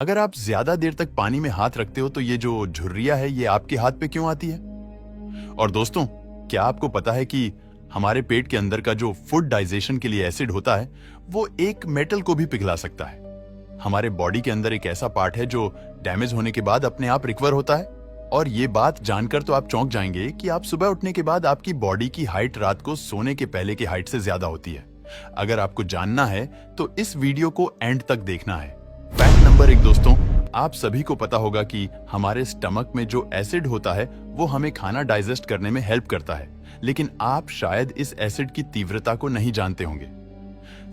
अगर आप ज्यादा देर तक पानी में हाथ रखते हो तो ये जो झुर्रियां है ये आपके हाथ पे क्यों आती है? और दोस्तों, क्या आपको पता है कि हमारे पेट के अंदर का जो फूड डाइजेशन के लिए एसिड होता है वो एक मेटल को भी पिघला सकता है। हमारे बॉडी के अंदर एक ऐसा पार्ट है जो डैमेज होने के बाद अपने आप रिकवर होता है। और ये बात जानकर तो आप चौंक जाएंगे कि आप सुबह उठने के बाद आपकी बॉडी की हाइट रात को सोने के पहले की हाइट से ज्यादा होती है। अगर आपको जानना है तो इस वीडियो को एंड तक देखना है। फैक्ट नंबर 1 दोस्तों, आप सभी को पता होगा कि हमारे स्टमक में जो एसिड होता है वो हमें खाना डाइजेस्ट करने में हेल्प करता है, लेकिन आप शायद इस एसिड की तीव्रता को नहीं जानते होंगे।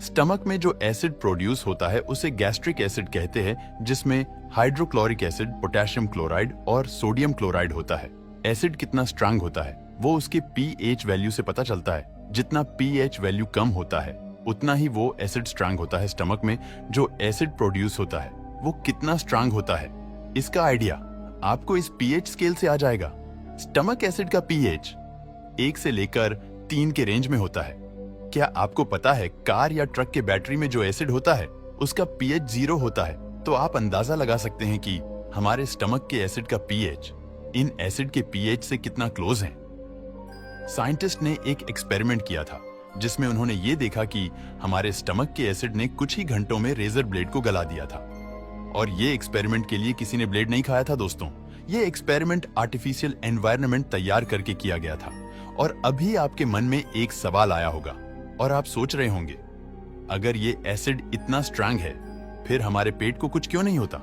स्टमक में जो एसिड प्रोड्यूस होता है उसे गैस्ट्रिक एसिड कहते हैं, जिसमें हाइड्रोक्लोरिक एसिड, पोटेशियम क्लोराइड और सोडियम क्लोराइड होता है। एसिड कितना स्ट्रांग होता है वो उसके पीएच वैल्यू से पता चलता है। जितना पीएच वैल्यू कम होता है उतना ही वो एसिड स्ट्रांग होता है। स्टमक में जो एसिड प्रोड्यूस होता है वो कितना स्ट्रांग होता है, इसका आइडिया आपको इस पीएच स्केल से आ जाएगा। स्टमक एसिड का पीएच 1 से लेकर 3 के रेंज में होता है। क्या आपको पता है कार या ट्रक के बैटरी में जो एसिड होता है उसका पीएच 0 होता है? तो आप अंदाजा लगा सकते हैं कि हमारे स्टमक के एसिड का पीएच इन एसिड के पीएच से कितना क्लोज है। साइंटिस्ट ने एक एक्सपेरिमेंट किया था जिसमें उन्होंने ये देखा कि हमारे स्टमक के एसिड ने कुछ ही घंटों में रेजर ब्लेड को गला दिया था। और ये एक्सपेरिमेंट के लिए किसी ने ब्लेड नहीं खाया था दोस्तों। ये एक्सपेरिमेंट आर्टिफिशियल एनवायरनमेंट तैयार करके किया गया था। और अभी आपके मन में एक सवाल आया होगा और आप सोच रहे होंगे, अगर ये एसिड इतना स्ट्रांग है फिर हमारे पेट को कुछ क्यों नहीं होता?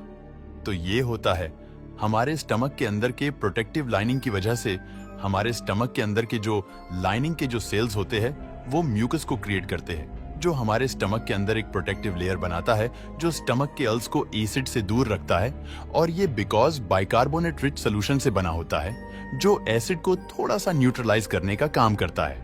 तो ये होता है हमारे स्टमक के अंदर के प्रोटेक्टिव लाइनिंग की वजह से। हमारे स्टमक के अंदर के जो लाइनिंग के जो सेल्स होते हैं वो म्यूकस को क्रिएट करते हैं, जो हमारे स्टमक के अंदर एक प्रोटेक्टिव लेयर बनाता है जो स्टमक के अल्स को एसिड से दूर रखता है। और ये बिकॉज बाइकार्बोनेट रिच सोल्यूशन से बना होता है जो एसिड को थोड़ा सा न्यूट्रलाइज करने का काम करता है।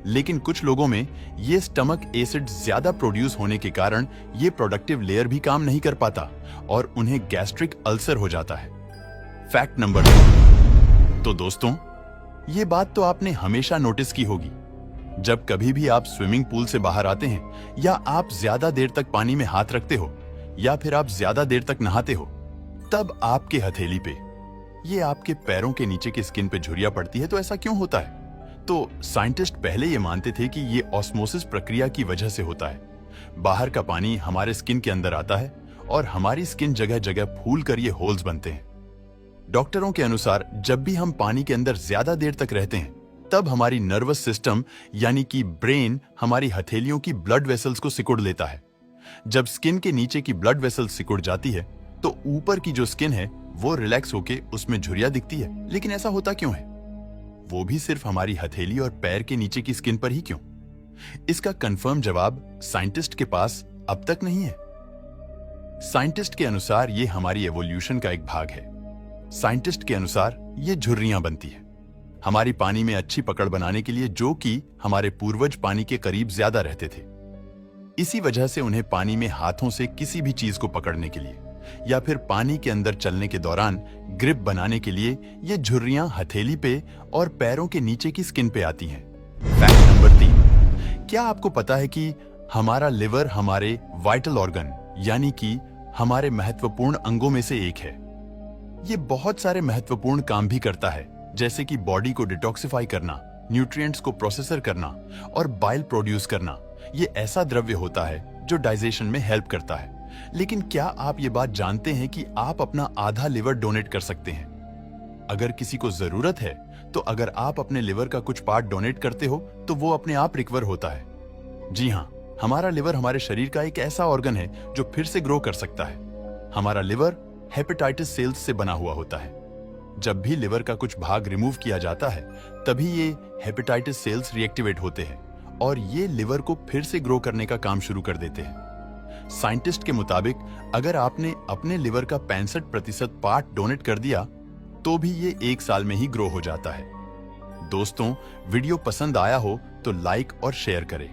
लेकिन कुछ लोगों में ये स्टमक एसिड ज्यादा प्रोड्यूस होने के कारण ये प्रोडक्टिव लेयर भी काम नहीं कर पाता और उन्हें गैस्ट्रिक अल्सर हो जाता है। Fact number 2। तो दोस्तों, ये बात तो आपने हमेशा नोटिस की होगी, जब कभी भी आप स्विमिंग पूल से बाहर आते हैं या आप ज्यादा देर तक पानी में हाथ रखते हो या फिर आप ज्यादा देर तक नहाते हो, तब आपके हथेली पे, ये आपके पैरों के नीचे की स्किन पे झुर्रियां पड़ती है। तो ऐसा क्यों होता है? तो साइंटिस्ट पहले ये मानते थे कि ये ऑस्मोसिस प्रक्रिया की वजह से होता है। बाहर का पानी हमारे स्किन के अंदर आता है और हमारी स्किन जगह जगह फूल कर ये होल्स बनते हैं। डॉक्टरों के अनुसार जब भी हम पानी के अंदर ज्यादा देर तक रहते हैं तब हमारी नर्वस सिस्टम यानी कि ब्रेन हमारी हथेलियों की ब्लड वेसल्स को सिकुड़ लेता है। जब स्किन के नीचे की ब्लड वेसल्स सिकुड़ जाती है तो ऊपर की जो स्किन है वो रिलैक्स होके उसमें झुर्रियां दिखती है। लेकिन ऐसा होता क्यों है? वो भी सिर्फ हमारी हथेली और पैर के नीचे की स्किन पर ही क्यों? इसका कंफर्म जवाब साइंटिस्ट के पास अब तक नहीं है। साइंटिस्ट के अनुसार ये हमारी एवोल्यूशन का एक भाग है। साइंटिस्ट के अनुसार ये झुर्रियां बनती है हमारी पानी में अच्छी पकड़ बनाने के लिए, जो कि हमारे पूर्वज पानी के करीब ज्यादा रहते थे। इसी वजह से उन्हें पानी में हाथों से किसी भी चीज को पकड़ने के लिए या फिर पानी के अंदर चलने के दौरान ग्रिप बनाने के लिए ये झुर्रियां हथेली पे और पैरों के नीचे की स्किन पे आती हैं। Fact number 3। क्या आपको पता है कि हमारा लिवर हमारे वाइटल ऑर्गन यानी कि हमारे महत्वपूर्ण अंगों में से एक है। ये बहुत सारे महत्वपूर्ण काम भी करता है, जैसे कि बॉडी को डिटॉक्सिफाई करना, न्यूट्रिएंट्स को प्रोसेसर करना और बाइल प्रोड्यूस करना। ये ऐसा द्रव्य होता है जो डाइजेशन में हेल्प करता है। लेकिन क्या आप ये बात जानते हैं कि आप अपना आधा लिवर डोनेट कर सकते हैं? अगर किसी को जरूरत है तो अगर आप अपने लिवर का कुछ पार्ट डोनेट करते हो तो वो अपने आप रिकवर होता है। जी हाँ, हमारा लिवर हमारे शरीर का एक ऐसा ऑर्गन है जो फिर से ग्रो कर सकता है। हमारा लिवर हेपेटाइटिस सेल्स से बना हुआ होता है। जब भी लिवर का कुछ भाग रिमूव किया जाता है तभी ये हेपेटाइटिस सेल्स रिएक्टिवेट होते हैं और ये लिवर को फिर से ग्रो करने का काम शुरू कर देते हैं। साइंटिस्ट के मुताबिक अगर आपने अपने लिवर का 65% पार्ट डोनेट कर दिया तो भी ये 1 साल में ही ग्रो हो जाता है। दोस्तों, वीडियो पसंद आया हो तो लाइक और शेयर करें।